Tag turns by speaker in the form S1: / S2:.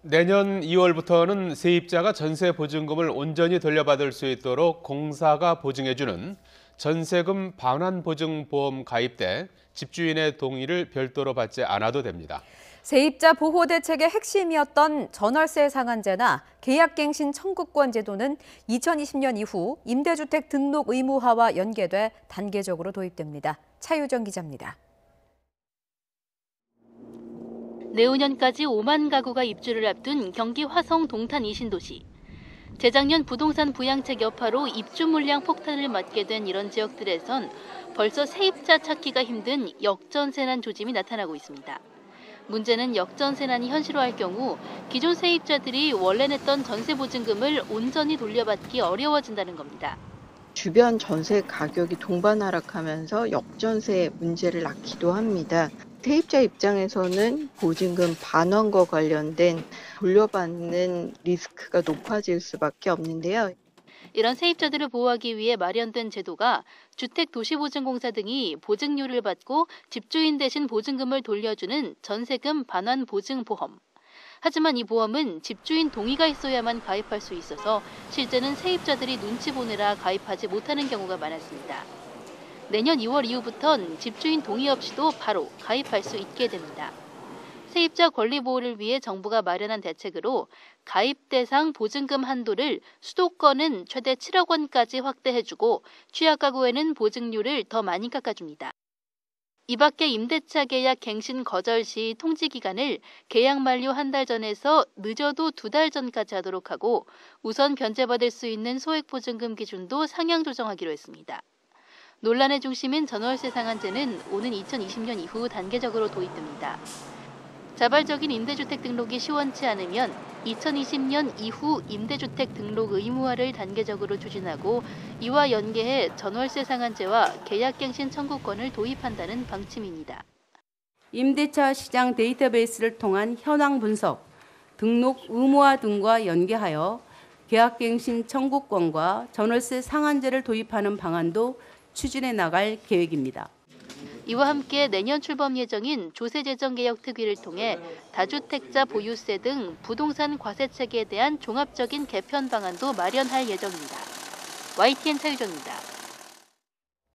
S1: 내년 2월부터는 세입자가 전세 보증금을 온전히 돌려받을 수 있도록 공사가 보증해주는 전세금 반환보증보험 가입돼 집주인의 동의를 별도로 받지 않아도 됩니다.
S2: 세입자 보호 대책의 핵심이었던 전월세 상한제나 계약갱신 청구권 제도는 2020년 이후 임대주택 등록 의무화와 연계돼 단계적으로 도입됩니다. 차유정 기자입니다.
S3: 내후년까지 5만 가구가 입주를 앞둔 경기 화성 동탄 이신도시. 재작년 부동산 부양책 여파로 입주 물량 폭탄을 맞게 된 이런 지역들에선 벌써 세입자 찾기가 힘든 역전세난 조짐이 나타나고 있습니다. 문제는 역전세난이 현실화할 경우 기존 세입자들이 원래 냈던 전세 보증금을 온전히 돌려받기 어려워진다는 겁니다.
S4: 주변 전세 가격이 동반 하락하면서 역전세 문제를 낳기도 합니다. 세입자 입장에서는 보증금 반환과 관련된 돌려받는 리스크가 높아질 수밖에 없는데요.
S3: 이런 세입자들을 보호하기 위해 마련된 제도가 주택도시보증공사 등이 보증료를 받고 집주인 대신 보증금을 돌려주는 전세금 반환보증보험. 하지만 이 보험은 집주인 동의가 있어야만 가입할 수 있어서 실제는 세입자들이 눈치 보느라 가입하지 못하는 경우가 많았습니다. 내년 2월 이후부턴 집주인 동의 없이도 바로 가입할 수 있게 됩니다. 세입자 권리 보호를 위해 정부가 마련한 대책으로 가입 대상 보증금 한도를 수도권은 최대 7억 원까지 확대해주고 취약 가구에는 보증료를 더 많이 깎아줍니다. 이 밖에 임대차 계약 갱신 거절 시 통지 기간을 계약 만료 한 달 전에서 늦어도 2달 전까지 하도록 하고 우선 변제받을 수 있는 소액보증금 기준도 상향 조정하기로 했습니다. 논란의 중심인 전월세 상한제는 오는 2020년 이후 단계적으로 도입됩니다. 자발적인 임대주택 등록이 시원치 않으면 2020년 이후 임대주택 등록 의무화를 단계적으로 추진하고 이와 연계해 전월세 상한제와 계약갱신 청구권을 도입한다는 방침입니다.
S5: 임대차 시장 데이터베이스를 통한 현황 분석, 등록 의무화 등과 연계하여 계약갱신 청구권과 전월세 상한제를 도입하는 방안도 추진해 나갈 계획입니다.
S3: 이와 함께 내년 출범 예정인 조세재정개혁특위를 통해 다주택자 보유세 등 부동산 과세체계에 대한 종합적인 개편 방안도 마련할 예정입니다. YTN 차유정입니다.